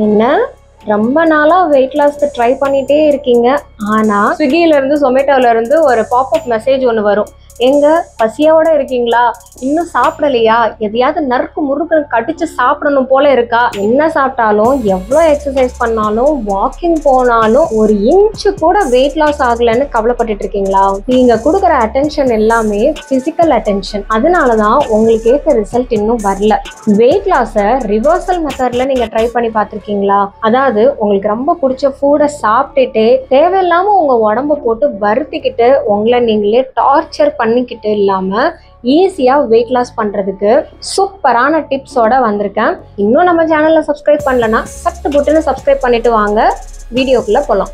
என்ன ரொம்ப நாளா வெயிட் லாஸ்க்கு ட்ரை பண்ணிட்டே இருக்கீங்க. ஆனா ஸ்விக்கில இருந்து ஜொமேட்டோல இருந்து ஒரு பாப்அப் மெசேஜ் ஒன்று வரும். எங்க பசியோட இருக்கீங்களா, இன்னும் சாப்பிடலையா, எதையாவது நறுக்கு முறுக்குன்னு கடிச்சு சாப்பிடணும் போல இருக்கா. என்ன சாப்பிட்டாலும் எவ்வளோ எக்ஸசைஸ் பண்ணாலும் வாக்கிங் போனாலும் ஒரு இன்ச்சு கூட வெயிட் லாஸ் ஆகலைன்னு கவலைப்பட்டுட்டு இருக்கீங்களா? நீங்க கொடுக்குற அட்டென்ஷன் எல்லாமே பிசிக்கல் அட்டென்ஷன். அதனாலதான் உங்களுக்கு ஏற்ற ரிசல்ட் இன்னும் வரல. வெயிட் லாஸை ரிவர்சல் மெத்தட்ல நீங்க ட்ரை பண்ணி பார்த்துருக்கீங்களா? அதாவது உங்களுக்கு ரொம்ப பிடிச்ச ஃபுட்டை சாப்பிட்டுட்டு தேவையில்லாம உங்க உடம்ப போட்டு வருத்திக்கிட்டு உங்களை நீங்களே டார்ச்சர் பண்ணிக்கிட்டு இல்லாம ஈஸியா வெயிட் லாஸ் பண்றதுக்கு சூப்பரான டிப்ஸோட வந்திருக்கேன். இன்னும் நம்ம சேனல்ல சப்ஸ்கிரைப் பண்ணலன்னா சட்டு புட்டுன்னு சப்ஸ்கிரைப் பண்ணிட்டு வாங்க. வீடியோக்குள்ள போலாம்.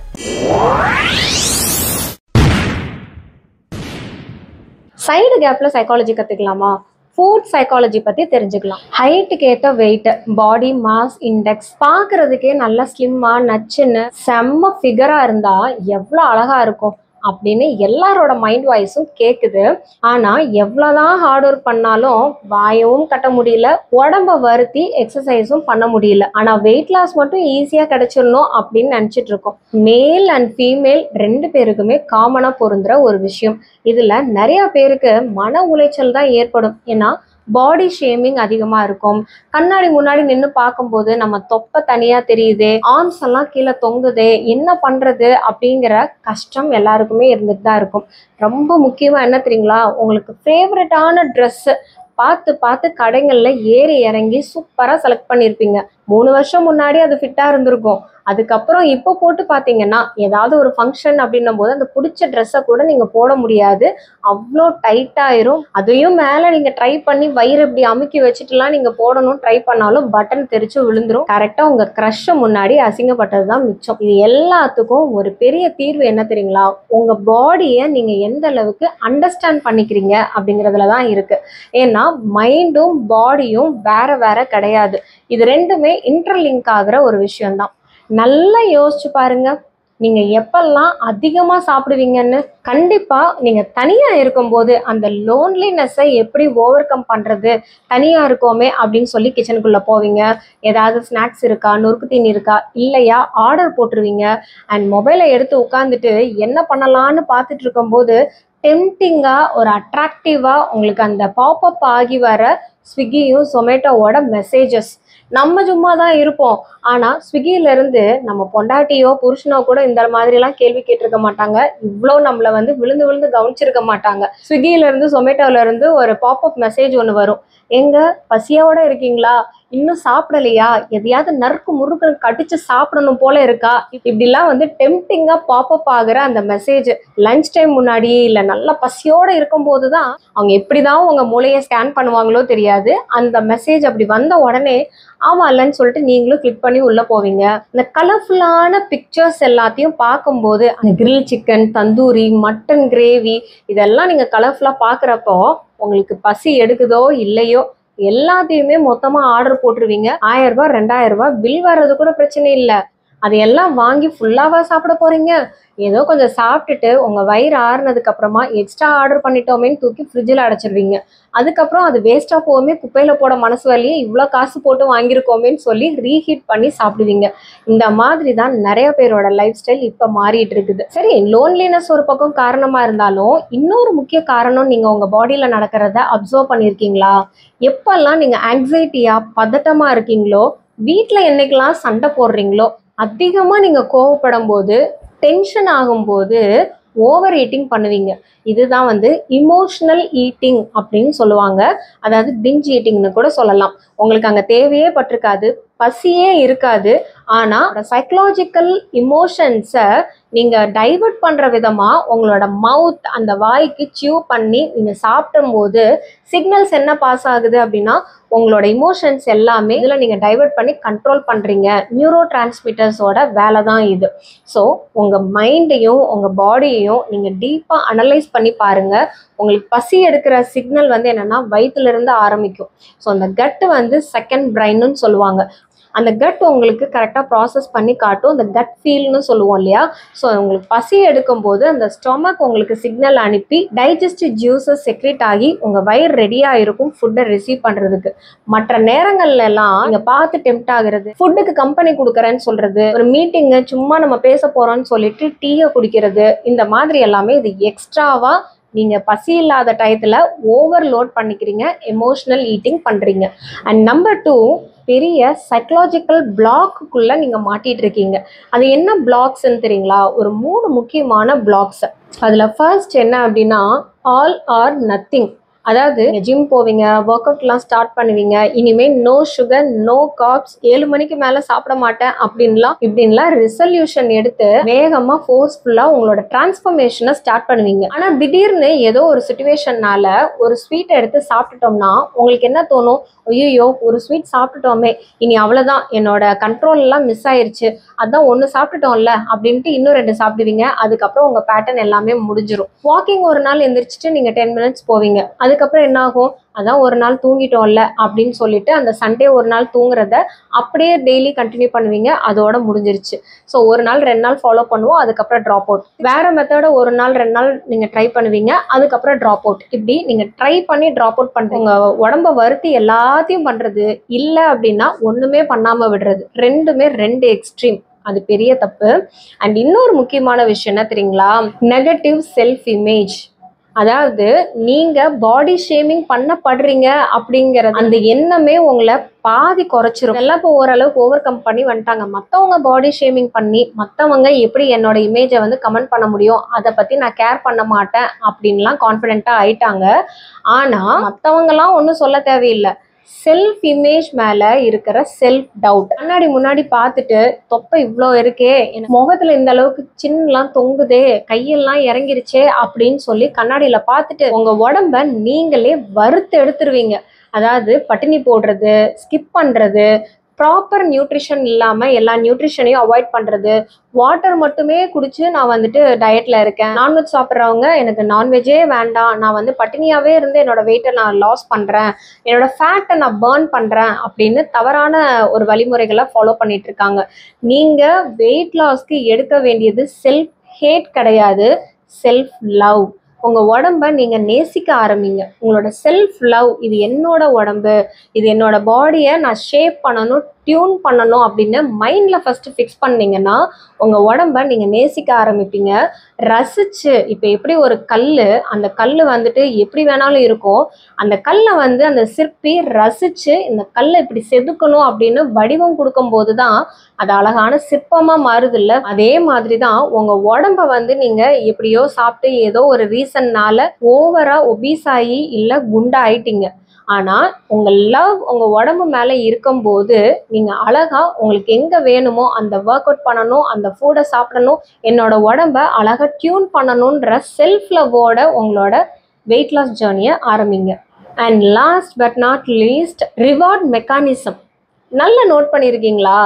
சைடு கேப்ல சைக்காலஜி கத்துக்கலாமா? ஃபுட் சைக்காலஜி பத்தி தெரிஞ்சுக்கலாம். ஹைட்டுக்கு ஏற்ற வெயிட், பாடி மாஸ் இண்டெக்ஸ், பார்க்கறதுக்கே நல்லா ஸ்லிம்மா நச்சுன்னு செம்ம ஃபிகரா இருந்தா எவ்வளோ அழகா இருக்கும் அப்படின்னு எல்லாரோட மைண்ட் வாய்ஸும் கேட்குது. ஆனா எவ்வளோதான் ஹார்ட் ஒர்க் பண்ணாலும் வாயவும் கட்ட முடியல, உடம்ப வருத்தி எக்ஸசைஸும் பண்ண முடியல. ஆனா வெயிட் லாஸ் மட்டும் ஈஸியா கிடைச்சிடணும் அப்படின்னு நினைச்சிட்டு இருக்கோம். மேல் அண்ட் ஃபீமேல் ரெண்டு பேருக்குமே காமனா பொருந்துற ஒரு விஷயம். இதுல நிறைய பேருக்கு மன உளைச்சல் தான் ஏற்படும். ஏன்னா பாடி ஷேமிங் அதிகமா இருக்கும். கண்ணாடி முன்னாடி நின்று பார்க்கும்போது நம்ம தொப்பை தனியா தெரியுது, ஆர்ம்ஸ் எல்லாம் கீழே தொங்குது, என்ன பண்றது அப்படிங்கிற கஷ்டம் எல்லாருக்குமே இருந்துட்டு தான் இருக்கும். ரொம்ப முக்கியமா என்ன தெரியுங்களா, உங்களுக்கு ஃபேவரட்டான ட்ரெஸ் பார்த்து பார்த்து கடைகள்ல ஏறி இறங்கி சூப்பரா செலக்ட் பண்ணியிருப்பீங்க. 3 வருஷம் முன்னாடி அது ஃபிட்டா இருந்திருக்கும். அதுக்கப்புறம் இப்போ போட்டு பார்த்தீங்கன்னா ஏதாவது ஒரு ஃபங்க்ஷன் அப்படின்னும் போது அந்த பிடிச்ச ட்ரெஸ்ஸை கூட நீங்கள் போட முடியாது, அவ்வளோ டைட்டாயிரும். அதையும் மேலே நீங்கள் ட்ரை பண்ணி வயிறு இப்படி அமுக்கி வச்சுட்டுலாம் நீங்கள் போடணும் ட்ரை பண்ணாலும் பட்டன் தெரிச்சு விழுந்துரும். கரெக்டாக உங்கள் க்ரஷ்ஷை முன்னாடி அசிங்கப்பட்டது தான் மிச்சம். இது எல்லாத்துக்கும் ஒரு பெரிய தீர்வு என்ன தெரியுங்களா, உங்கள் பாடியை நீங்கள் எந்த அளவுக்கு அண்டர்ஸ்டாண்ட் பண்ணிக்கிறீங்க அப்படிங்கிறதுல தான் இருக்குது. ஏன்னா மைண்டும் பாடியும் வேற வேற கிடையாது. இது ரெண்டுமே இன்டர்லிங்க் ஆகிற ஒரு விஷயம்தான். நல்லா யோசிச்சு பாருங்க, நீங்க எப்பெல்லாம் அதிகமா சாப்பிடுவீங்கன்னு. கண்டிப்பா நீங்க தனியா இருக்கும்போது அந்த லோன்லினஸை எப்படி ஓவர் கம் பண்றது, தனியா இருக்கோமே அப்படின்னு சொல்லி கிச்சனுக்குள்ள போவீங்க. ஏதாவது ஸ்நாக்ஸ் இருக்கா, நொறுக்கு தீனி இருக்கா, இல்லையா ஆர்டர் போட்டுருவீங்க. அண்ட் மொபைலை எடுத்து உட்காந்துட்டு என்ன பண்ணலான்னு பார்த்துட்டு இருக்கும்போது டெம்டிங்கா ஒரு அட்ராக்டிவா உங்களுக்கு அந்த பாப்அப் ஆகி வர ஸ்விக்கியும் ஜொமேட்டோவோட மெசேஜஸ். நம்ம சும்மா தான் இருப்போம். ஆனா ஸ்விக்கியில இருந்து நம்ம பொண்டாட்டியோ புருஷனோ கூட இந்த மாதிரிலாம் கேள்வி கேட்டிருக்க மாட்டாங்க, இவ்வளோ நம்மளை வந்து விழுந்து விழுந்து கவனிச்சிருக்க மாட்டாங்க. ஸ்விக்கியில இருந்து ஜொமேட்டோல இருந்து ஒரு பாப்அப் மெசேஜ் ஒன்று வரும். எங்க பசியோட இருக்கீங்களா, இன்னும் சாப்பிடலையா, எதையாவது நறுக்கு முறுக்குன்னு கடிச்சு சாப்பிடணும் போல இருக்கா, இப்படிலாம் வந்து டெம்டிங்கா பாப்அப் ஆகுற அந்த மெசேஜ் லஞ்ச் டைம் முன்னாடி இல்லை நல்லா பசியோட இருக்கும்போது தான் அவங்க எப்படிதான் உங்க மூளையை ஸ்கேன் பண்ணுவாங்களோ தெரியாது. அந்த மெசேஜ் அப்படி வந்த உடனே ஆமா இல்லைன்னு சொல்லிட்டு நீங்களும் கிளிக் பண்ணி உள்ள போவீங்க. இந்த கலர்ஃபுல்லான பிக்சர்ஸ் எல்லாத்தையும் பார்க்கும்போது அந்த grill chicken, tandoori, mutton gravy இதெல்லாம் நீங்க கலர்ஃபுல்லா பார்க்குறப்போ உங்களுக்கு பசி எடுக்குதோ இல்லையோ எல்லாத்தையுமே மொத்தமா ஆர்டர் போட்டுருவீங்க. 1000 ரூபாய் 2000 ரூபாய் பில் வர்றது கூட பிரச்சனை இல்லை. அதையெல்லாம் வாங்கி ஃபுல்லாவா சாப்பிட போறீங்க? ஏதோ கொஞ்சம் சாப்பிட்டுட்டு உங்க வயிறு ஆறுனதுக்கு அப்புறமா எக்ஸ்ட்ரா ஆர்டர் பண்ணிட்டோமேன்னு தூக்கி ஃப்ரிட்ஜில் அடைச்சிருவீங்க. அதுக்கப்புறம் அது வேஸ்டா போகவே குப்பையில போட மனசு வழியே இவ்வளோ காசு போட்டு வாங்கியிருக்கோமேன்னு சொல்லி ரீஹீட் பண்ணி சாப்பிடுவீங்க. இந்த மாதிரி தான் நிறைய பேரோட லைஃப் ஸ்டைல் இப்போ மாறிட்டு இருக்குது. சரி, லோன்லினஸ் ஒரு பக்கம் காரணமா இருந்தாலும் இன்னொரு முக்கிய காரணம், நீங்க உங்க பாடியில நடக்கிறத அப்சர்வ் பண்ணியிருக்கீங்களா? எப்பெல்லாம் நீங்க ஆங்ஸைட்டியா பதட்டமா இருக்கீங்களோ, வீட்டில் என்னைக்கெல்லாம் சண்டை போடுறீங்களோ, அதிகமாக நீங்கள் கோவப்படும் போது, டென்ஷன் ஆகும்போது ஓவர் ஈட்டிங் பண்ணுவீங்க. இதுதான் வந்து இமோஷனல் ஈட்டிங் அப்படின்னு சொல்லுவாங்க. அதாவது பிஞ்ச் ஈட்டிங்னு கூட சொல்லலாம். உங்களுக்கு அங்கே தேவையே பட்டிருக்காது, பசியே இருக்காது. ஆனால் சைக்கலாஜிக்கல் இமோஷன்ஸை நீங்கள் டைவர்ட் பண்ணுற விதமாக உங்களோட மவுத் அந்த வாய்க்கு சியூ பண்ணி நீங்கள் சாப்பிடும்போது சிக்னல்ஸ் என்ன பாஸ் ஆகுது அப்படின்னா உங்களோட இமோஷன்ஸ் எல்லாமே இதில் நீங்கள் டைவர்ட் பண்ணி கண்ட்ரோல் பண்ணுறீங்க. நியூரோ டிரான்ஸ்மிட்டர்ஸோட வேலை தான் இது. ஸோ உங்கள் மைண்டையும் உங்கள் பாடியையும் நீங்கள் டீப்பாக அனலைஸ் பண்ணி பாருங்கள். உங்களுக்கு பசி எடுக்கிற சிக்னல் வந்து என்னென்னா வயிற்றுலேருந்து ஆரம்பிக்கும். ஸோ அந்த கட்டு வந்து செகண்ட் பிரைன்னு சொல்லுவாங்க. அந்த கட் உங்களுக்கு கரெக்டாக ப்ராசஸ் பண்ணி காட்டும். அந்த கட் ஃபீல்னு சொல்லுவோம் இல்லையா? ஸோ உங்களுக்கு பசி எடுக்கும்போது அந்த ஸ்டொமக் உங்களுக்கு சிக்னல் அனுப்பி டைஜஸ்டிவ் ஜூஸஸ் செக்ரேட் ஆகி உங்கள் வயிறு ரெடியாக இருக்கும் ஃபுட்டை ரிசீவ் பண்ணுறதுக்கு. மற்ற நேரங்கள்ல எல்லாம் நீங்கள் பார்த்து டெம்ப்ட் ஆகுறது, ஃபுட்டுக்கு கம்பெனி கொடுக்குறேன்னு சொல்றது, ஒரு மீட்டிங்கு சும்மா நம்ம பேச போகிறோம்னு சொல்லிட்டு டீயை குடிக்கிறது, இந்த மாதிரி எல்லாமே இது எக்ஸ்ட்ராவா நீங்கள் பசி இல்லாத டயத்தில் ஓவர்லோட் பண்ணிக்கிறீங்க, எமோஷ்னல் ஈட்டிங் பண்ணுறீங்க. அண்ட் நம்பர் 2, பெரிய சைக்கலாஜிக்கல் பிளாக்குள்ளே நீங்கள் மாட்டிகிட்டு இருக்கீங்க. அது என்ன பிளாக்ஸ்ன்னு தெரியுங்களா? ஒரு 3 முக்கியமான பிளாக்ஸ். அதில் ஃபர்ஸ்ட் என்ன அப்படின்னா, ஆல் ஆர் நத்திங். அதாவது ஜிம் போவீங்க, ஒர்க் அவுட்லாம் ஸ்டார்ட் பண்ணுவீங்க, இனிமேல் நோ சுகர், நோ கார்ப்ஸ், 7 மணிக்கு மேலே சாப்பிட மாட்டேன் இப்படின்லாம் ரிசல்யூஷன் எடுத்து வேகமாக ஃபோர்ஸ்ஃபுல்லாக உங்களோட டிரான்ஸ்ஃபர்மேஷனை ஸ்டார்ட் பண்ணுவீங்க. ஆனால் திடீர்னு ஏதோ ஒரு சுச்சுவேஷன்னால ஒரு ஸ்வீட்டை எடுத்து சாப்பிட்டுட்டோம்னா உங்களுக்கு என்ன தோணும்? ஐயோ, ஒரு ஸ்வீட் சாப்பிட்டுட்டோமே, இனி அவ்வளோதான், என்னோட கண்ட்ரோல் எல்லாம் மிஸ் ஆயிருச்சு, அதான் 1 சாப்பிட்டுட்டோம்ல அப்படின்ட்டு இன்னும் 2 சாப்பிடுவீங்க. அதுக்கப்புறம் உங்கள் பேட்டர்ன் எல்லாமே முடிஞ்சிடும். வாக்கிங் ஒரு நாள் எந்திரிச்சிட்டு நீங்கள் 10 மினிட்ஸ் போவீங்க. அதுக்கப்புறம் என்ன ஆகும்? அதான் ஒரு நாள் தூங்கிட்டோம்ல அப்படின்னு சொல்லிட்டு அந்த சண்டே ஒரு நாள் தூங்குறத அப்படியே டெய்லி கண்டினியூ பண்ணுவீங்க. அதோட முடிஞ்சிருச்சு. ஸோ ஒரு நாள் 2 நாள் ஃபாலோ பண்ணுவோம், அதுக்கப்புறம் ட்ராப் அவுட். வேற மெத்தட ஒரு நாள் 2 நாள் நீங்கள் ட்ரை பண்ணுவீங்க, அதுக்கப்புறம் ட்ராப் அவுட். இப்படி நீங்கள் ட்ரை பண்ணி ட்ராப் அவுட் பண்ணுறீங்க. உடம்ப வருத்தி எல்லாத்தையும் பண்ணுறது இல்லை அப்படின்னா ஒன்றுமே பண்ணாமல் விடுறது, ரெண்டுமே 2 எக்ஸ்ட்ரீம். அது பெரிய தப்பு. அண்ட் இன்னொரு முக்கியமான விஷயம் என்ன தெரியுங்களா? Negative self image. அதாவது நீங்க பாடி ஷேமிங் பண்ணப்படுறீங்க அப்படிங்கிற அந்த எண்ணமே உங்களை பாதி குறைச்சிரும். எல்லாம் இப்போ ஓரளவுக்கு ஓவர் கம் பண்ணி வந்துட்டாங்க. மற்றவங்க பாடி ஷேமிங் பண்ணி மற்றவங்க எப்படி என்னோட இமேஜை வந்து கமெண்ட் பண்ண முடியும், அதை பற்றி நான் கேர் பண்ண மாட்டேன் அப்படின்லாம் கான்ஃபிடென்ட்டாக ஆயிட்டாங்க. ஆனால் மற்றவங்கலாம் ஒன்றும் சொல்ல தேவையில்லை. செல்ஃப் இமேஜ் மேலே இருக்கிற செல்ஃப் டவுட். முன்னாடி பார்த்துட்டு தொப்பை இவ்வளோ இருக்கே, முகத்தில் இந்த அளவுக்கு சின்னலாம் தொங்குதே, கையெல்லாம் இறங்கிருச்சே அப்படின்னு சொல்லி கண்ணாடியில் பார்த்துட்டு உங்கள் உடம்ப நீங்களே வறுத்து எடுத்துருவீங்க. அதாவது பட்டினி போடுறது, ஸ்கிப் பண்ணுறது, ப்ராப்பர் நியூட்ரிஷன் இல்லாமல் எல்லா நியூட்ரிஷனையும் அவாய்ட் பண்ணுறது, வாட்டர் மட்டுமே குடிச்சு நான் வந்துட்டு டயட்டில் இருக்கேன், நான்வெஜ் சாப்பிட்றவங்க எனக்கு நான்வெஜ்ஜே வேண்டாம், நான் வந்து பட்டினியாகவே இருந்து என்னோட வெயிட்டை நான் லாஸ் பண்ணுறேன், என்னோட ஃபேட்டை நான் பர்ன் பண்ணுறேன் அப்படின்னு தவறான ஒரு வழிமுறைகளை ஃபாலோ பண்ணிட்டு இருக்காங்க. நீங்கள் வெயிட் லாஸ்க்கு எடுக்க வேண்டியது செல்ஃப் ஹேட் கிடையாது, செல்ஃப் லவ். உங்கள் உடம்ப நீங்கள் நேசிக்க ஆரம்பிங்க. உங்களோட செல்ஃப் லவ், இது என்னோட உடம்பு, இது என்னோட பாடியை நான் ஷேப் பண்ணணும், டியூன் பண்ணணும் அப்படின்னு மைண்டில் ஃபஸ்ட்டு ஃபிக்ஸ் பண்ணிங்கன்னா உங்கள் உடம்ப நீங்கள் நேசிக்க ஆரம்பிப்பீங்க. ரசித்து, இப்போ எப்படி ஒரு கல், அந்த கல் வந்துட்டு எப்படி வேணாலும் இருக்கும், அந்த கல்லை வந்து அந்த சிற்பி ரசித்து இந்த கல்லை இப்படி செதுக்கணும் அப்படின்னு வடிவம் கொடுக்கும்போது தான் அது அழகான சிற்பமாக மாறுது இல்லை? அதே மாதிரி தான் உங்கள் உடம்ப வந்து நீங்கள் எப்படியோ சாப்பிட்டு ஏதோ ஒரு ரீசன்னால ஓவராக ஒபீஸ் ஆகி இல்லை குண்டா ஆயிட்டீங்க. ஆனால் உங்கள் லவ் உங்கள் உடம்பு மேலே இருக்கும்போது நீங்கள் அழகாக உங்களுக்கு எங்கே வேணுமோ அந்த ஒர்க் அவுட் பண்ணணும், அந்த ஃபுட்டை சாப்பிடணும், என்னோட உடம்பை அழகாக டியூன் பண்ணணுன்ற செல்ஃப் லவ்வோட உங்களோட வெயிட் லாஸ் ஜேர்னியை ஆரம்பிங்க. And last but not least, reward mechanism. நல்லா நோட் பண்ணியிருக்கீங்களா?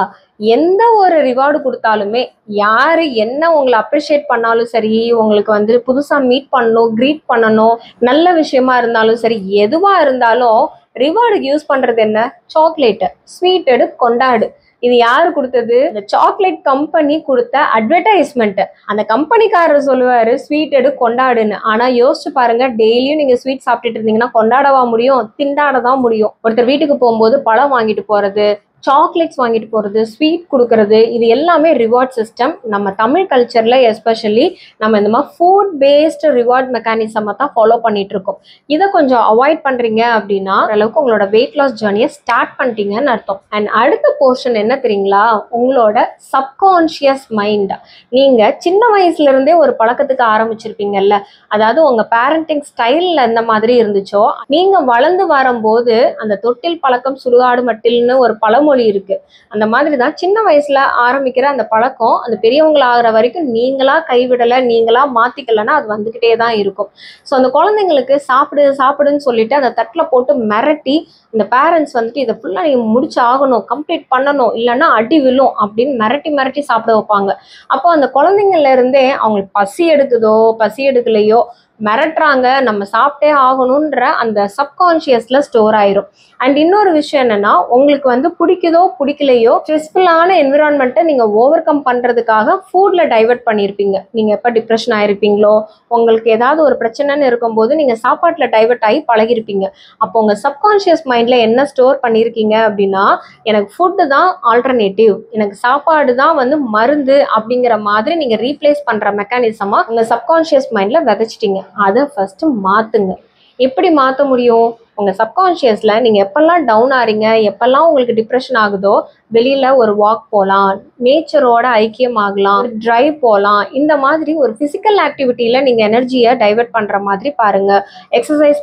எந்த ஒரு ரிவார்டு கொடுத்தாலுமே, யார் என்ன உங்களை அப்ரிஷியேட் பண்ணாலும் சரி, உங்களுக்கு வந்து புதுசாக மீட் பண்ணணும், க்ரீட் பண்ணணும், நல்ல விஷயமா இருந்தாலும் சரி, எதுவாக இருந்தாலும் ரிவார்டுக்கு யூஸ் பண்ணுறது என்ன? சாக்லேட்டு. ஸ்வீட் எடு கொண்டாடு. இது யாரு கொடுத்தது? இந்த சாக்லேட் கம்பெனி கொடுத்த அட்வர்டைஸ்மெண்ட். அந்த கம்பெனிக்காரர் சொல்லுவாரு ஸ்வீட் எடு கொண்டாடுன்னு. ஆனா யோசிச்சு பாருங்க, டெய்லியும் நீங்க ஸ்வீட் சாப்பிட்டுட்டு இருந்தீங்கன்னா கொண்டாடவா முடியும்? திண்டாடதான் முடியும். ஒருத்தர் வீட்டுக்கு போகும்போது பழம் வாங்கிட்டு போறது, சாக்லேட்ஸ் வாங்கிட்டு போகிறது, ஸ்வீட் கொடுக்கறது, இது எல்லாமே ரிவார்ட் சிஸ்டம். நம்ம தமிழ் கல்ச்சரில் எஸ்பெஷலி நம்ம இந்த மாதிரி ஃபுட் பேஸ்டு ரிவார்ட் மெக்கானிசமை தான் ஃபாலோ பண்ணிட்டு இருக்கோம். இதை கொஞ்சம் அவாய்ட் பண்ணுறீங்க அப்படின்னா ஓரளவுக்கு உங்களோட வெயிட் லாஸ் ஜேர்னியை ஸ்டார்ட் பண்ணிட்டீங்கன்னு அர்த்தம். அண்ட் அடுத்த போர்ஷன் என்ன தெரியுங்களா? உங்களோட சப்கான்ஷியஸ் மைண்ட். நீங்கள் சின்ன வயசுலேருந்தே ஒரு பழக்கத்துக்கு ஆரம்பிச்சிருப்பீங்கல்ல, அதாவது உங்கள் பேரண்டிங் ஸ்டைலில் எந்த மாதிரி இருந்துச்சோ, நீங்கள் வளர்ந்து வரும்போது அந்த தொட்டில் பழக்கம் சுடுகாடு மட்டில்னு ஒரு பழமொழி இருக்கு. அந்த மாதிரி தான் சின்ன வயசுல ஆரம்பிக்கிற அந்த பழக்கம் அந்த பெரியவங்கள ஆகிற வரைக்கும் நீங்களா கைவிடலை, நீங்களா மாத்திக்கலன்னா அது வந்துகிட்டே தான் இருக்கும். ஸோ அந்த குழந்தைங்களுக்கு சாப்பிடு சாப்பிடுன்னு சொல்லிட்டு அந்த தட்டில் போட்டு மிரட்டி இந்த பேரண்ட்ஸ் வந்துட்டு இதை ஃபுல்லாக நீங்கள் முடிச்சு ஆகணும், கம்ப்ளீட் பண்ணணும், இல்லைன்னா அடி விழும் அப்படின்னு மிரட்டி மிரட்டி சாப்பிட வைப்பாங்க. அப்போ அந்த குழந்தைங்கள்ல இருந்தே அவங்களுக்கு பசி எடுக்குதோ பசி எடுக்கலையோ மிரட்டுறாங்க, நம்ம சாப்பிட்டே ஆகணுன்ற அந்த சப்கான்ஷியஸ்ல ஸ்டோர் ஆயிரும். அண்ட் இன்னொரு விஷயம் என்னன்னா, உங்களுக்கு வந்து பிடிக்குதோ பிடிக்கலையோ ஸ்ட்ரெஸ்ஃபுல்லான என்விரான்மெண்ட்டை நீங்க ஓவர் கம் பண்றதுக்காக ஃபுட்ல டைவர்ட் பண்ணியிருப்பீங்க. நீங்க எப்போ டிப்ரெஷன் ஆயிருப்பீங்களோ, உங்களுக்கு ஏதாவது ஒரு பிரச்சனைன்னு இருக்கும்போது நீங்க சாப்பாட்டுல டைவர்ட் ஆகி பழகிருப்பீங்க. அப்போ உங்க சப்கான்ஷியஸ் மைண்ட்ல என்ன ஸ்டோர் பண்ணியிருக்கீங்க அப்படின்னா, எனக்கு ஃபுட்டு தான் ஆல்டர்னேட்டிவ், எனக்கு சாப்பாடு தான் வந்து மருந்து அப்படிங்கிற மாதிரி நீங்க ரீப்ளேஸ் பண்ற மெக்கானிசமா உங்க சப்கான்ஷியஸ் மைண்ட்ல விதைச்சிட்டீங்க. அதை ஃபர்ஸ்ட் மாத்துங்க. எப்படி மாற்ற முடியும்? உங்க சப்கான்ஷியஸ்ல நீங்க எப்பெல்லாம் டவுன் ஆறீங்க, எப்பெல்லாம் உங்களுக்கு டிப்ரெஷன் ஆகுதோ, வெளியில ஒரு வாக் போகலாம், நேச்சரோட ஐக்கியம் ஆகலாம், டிரைவ் போகலாம். இந்த மாதிரி ஒரு பிசிக்கல் ஆக்டிவிட்டியில நீங்க எனர்ஜியை டைவர்ட் பண்ற மாதிரி பாருங்க. எக்ஸசைஸ்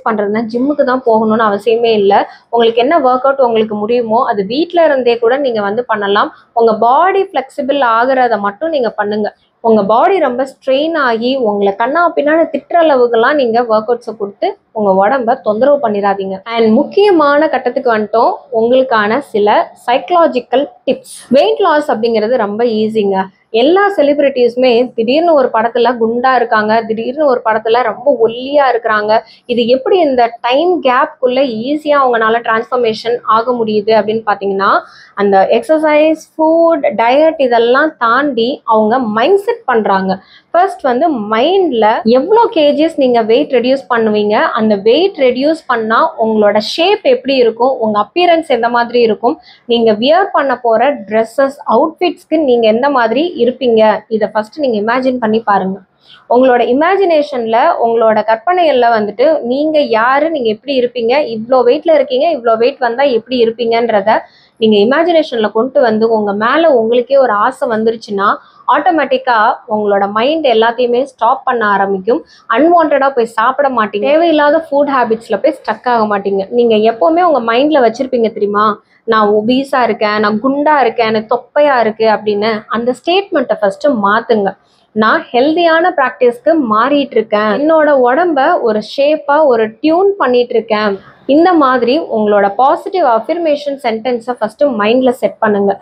பண்றதுன்னா ஜிம்முக்கு தான் போகணும்னு அவசியமே இல்லை. உங்களுக்கு என்ன ஒர்க் அவுட் உங்களுக்கு முடியுமோ அது வீட்டில இருந்தே கூட நீங்க வந்து பண்ணலாம். உங்க பாடி ஃபிளெக்சிபிள் ஆகுறத மட்டும் நீங்க பண்ணுங்க. உங்க பாடி ரொம்ப ஸ்ட்ரெயின் ஆகி உங்களை கண்ணா பின்னாடி திட்டுற அளவுக்குலாம் நீங்க ஒர்க் அவுட்ஸை கொடுத்து உங்க உடம்ப தொந்தரவு பண்ணிடாதீங்க. அண்ட் முக்கியமான கட்டத்துக்கு வந்துட்டோம், உங்களுக்கான சில சைக்கலாஜிக்கல் டிப்ஸ். வெயிட் லாஸ் அப்படிங்கிறது ரொம்ப ஈஸிங்க. எல்லா செலிபிரிட்டிஸுமே திடீர்னு ஒரு படத்துல குண்டா இருக்காங்க, திடீர்னு ஒரு படத்துல ரொம்ப ஒல்லியா இருக்கிறாங்க. இது எப்படி இந்த டைம் கேப்குள்ள ஈஸியா அவங்களால டிரான்ஸ்ஃபர்மேஷன் ஆக முடியுது அப்படின்னு பாத்தீங்கன்னா, அந்த எக்ஸசைஸ், ஃபுட், டயட் இதெல்லாம் தாண்டி அவங்க மைண்ட் செட் பண்றாங்க. ஃபர்ஸ்ட் வந்து மைண்ட்ல எவ்வளோ கேஜிஸ் நீங்க வெயிட் ரெடியூஸ் பண்ணுவீங்க, அந்த வெயிட் ரெடியூஸ் பண்ணா உங்களோட ஷேப் எப்படி இருக்கும், உங்க அப்பியரன்ஸ் எந்த மாதிரி இருக்கும், நீங்க வியர் பண்ண போற ட்ரெஸ்ஸஸ், அவுட்ஃபிட்ஸ்க்கு நீங்க எந்த மாதிரி இருப்பீங்க, இதை ஃபர்ஸ்ட் நீங்க இமேஜின் பண்ணி பாருங்க. உங்களோட இமேஜினேஷன்ல, உங்களோட கற்பனையில வந்துட்டு நீங்க யாரு, நீங்க எப்படி இருப்பீங்க, இவ்வளோ வெயிட்ல இருக்கீங்க, இவ்வளோ வெயிட் வந்தா எப்படி இருப்பீங்கன்றத நீங்க இமேஜினேஷன்ல கொண்டு வந்து உங்க மேல உங்களுக்கே ஒரு ஆசை வந்துருச்சுன்னா ஆட்டோமேட்டிக்கா உங்களோட மைண்ட் எல்லாத்தையுமே ஸ்டாப் பண்ண ஆரம்பிக்கும். அன்வான்டா போய் சாப்பிட மாட்டீங்க, தேவையில்லாத ஃபுட் ஹேபிட்ஸ்ல போய் ஸ்டக் ஆக மாட்டீங்க. நீங்க எப்பவுமே உங்க மைண்ட்ல வச்சிருப்பீங்க தெரியுமா, நான் ஒபீஸா இருக்கேன், நான் குண்டா இருக்கேன், எனக்கு தொப்பையா இருக்கு அப்படின்னு. அந்த ஸ்டேட்மெண்ட்டை ஃபர்ஸ்ட் மாத்துங்க. நான் ஹெல்தியான ப்ராக்டிஸ்க்கு மாறிட்டு இருக்கேன், என்னோட உடம்ப ஒரு ஷேப்பா ஒரு டியூன் பண்ணிட்டு இருக்கேன். இந்த மாதிரி உங்களோட பாசிட்டிவ் அஃபர்மேஷன் சென்டென்ஸை ஃபர்ஸ்ட் மைண்ட்ல செட் பண்ணுங்க.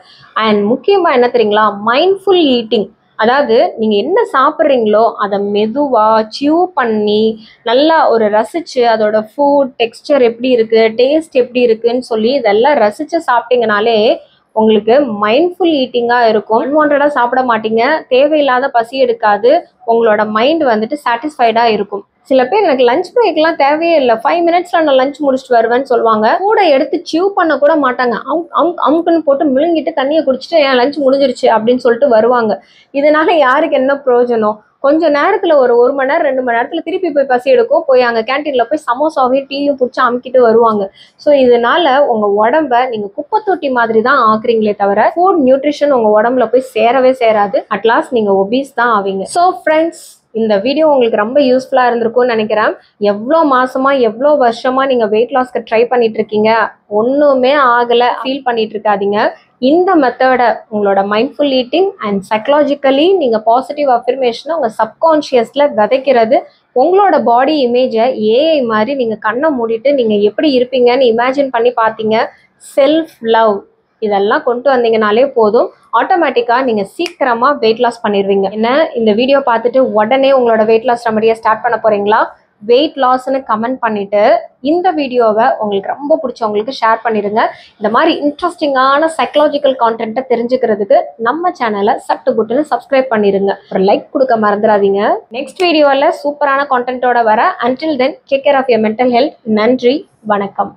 அண்ட் முக்கியமா என்ன தெரியுங்களா, மைண்ட்ஃபுல் ஈட்டிங். அதாவது நீங்க என்ன சாப்பிட்றீங்களோ அதை மெதுவா சியூ பண்ணி நல்லா ஒரு ரசிச்சு அதோட ஃபுட் டெக்ஸ்டர் எப்படி இருக்கு, டேஸ்ட் எப்படி இருக்குன்னு சொல்லி இதெல்லாம் ரசிச்சு சாப்பிட்டீங்கனாலே உங்களுக்கு மைண்ட்ஃபுல் ஈட்டிங்காக இருக்கும். அன்வான்டா சாப்பிட மாட்டீங்க, தேவையில்லாத பசி எடுக்காது, உங்களோட மைண்ட் வந்துட்டு சாட்டிஸ்ஃபைடாக இருக்கும். சில பேர் எனக்கு லஞ்ச் பிரேக்லாம் தேவையே இல்லை, 5 மினிட்ஸ்ல நான் லஞ்ச் முடிச்சுட்டு வருவேன்னு சொல்லுவாங்க. கூட எடுத்து சியூ பண்ண கூட மாட்டாங்க, அமுக்குன்னு போட்டு மிழுங்கிட்டு தண்ணியை குடிச்சிட்டு என் லஞ்ச் முடிஞ்சிருச்சு அப்படின்னு சொல்லிட்டு வருவாங்க. இதனால யாருக்கு என்ன பிரயோஜனம்? கொஞ்ச நேரத்துல ஒரு 1 மணி நேரம் 2 மணி நேரத்துல திருப்பி போய் பசி எடுக்கும், போய் அங்கே கேன்டீன்ல போய் சமோசாவையும் டீயும் பிடிச்சி அமுக்கிட்டு வருவாங்க. ஸோ இதனால உங்க உடம்ப நீங்க குப்பை தொட்டி மாதிரி தான் ஆக்குறீங்களே தவிர ஃபுட் நியூட்ரிஷன் உங்க உடம்புல போய் சேரவே சேராது. அட்லாஸ்ட் நீங்க ஒபீஸ் தான் ஆவீங்க. ஸோ ஃப்ரெண்ட்ஸ், இந்த வீடியோ உங்களுக்கு ரொம்ப யூஸ்ஃபுல்லாக இருந்திருக்கும்னு நினைக்கிறேன். எவ்வளோ மாசமா எவ்வளோ வருஷமா நீங்கள் வெயிட் லாஸ்க்கு ட்ரை பண்ணிட்டு இருக்கீங்க, ஒன்றுமே ஆகலை ஃபீல் பண்ணிட்டு இருக்காதீங்க. இந்த மெத்தடை உங்களோட மைண்ட்ஃபுல் ஈட்டிங் அண்ட் சைக்கலாஜிக்கலி நீங்கள் பாசிட்டிவ் அஃபர்மேஷனை உங்கள் சப்கான்ஷியஸில் விதைக்கிறது உங்களோட பாடி இமேஜை ஏஐ மாதிரி நீங்கள் கண்ணை மூடிட்டு நீங்கள் எப்படி இருப்பீங்கன்னு இமேஜின் பண்ணி பார்த்தீங்க. செல்ஃப் லவ் இதெல்லாம் கொண்டு வந்தீங்கனாலே போதும், ஆட்டோமேட்டிக்காக நீங்கள் சீக்கிரமாக வெயிட் லாஸ் பண்ணிடுவீங்க. என்ன இந்த வீடியோ பார்த்துட்டு உடனே உங்களோட வெயிட் லாஸ் ரெமடியை ஸ்டார்ட் பண்ண போகிறீங்களா? வெயிட் லாஸ்ன்னு கமெண்ட் பண்ணிவிட்டு இந்த வீடியோவை உங்களுக்கு ரொம்ப பிடிச்சவங்களுக்கு ஷேர் பண்ணிடுங்க. இந்த மாதிரி இன்ட்ரெஸ்டிங்கான சைக்கலாஜிக்கல் கான்டென்ட்டை தெரிஞ்சுக்கிறதுக்கு நம்ம சேனலை சட்டு புட்டுன்னு சப்ஸ்கிரைப் பண்ணிடுங்க. ஒரு லைக் கொடுக்க மறந்துடாதீங்க. நெக்ஸ்ட் வீடியோவில் சூப்பரான கான்டென்ட்டோட வர. Until then, take care of your mental health. நன்றி, வணக்கம்.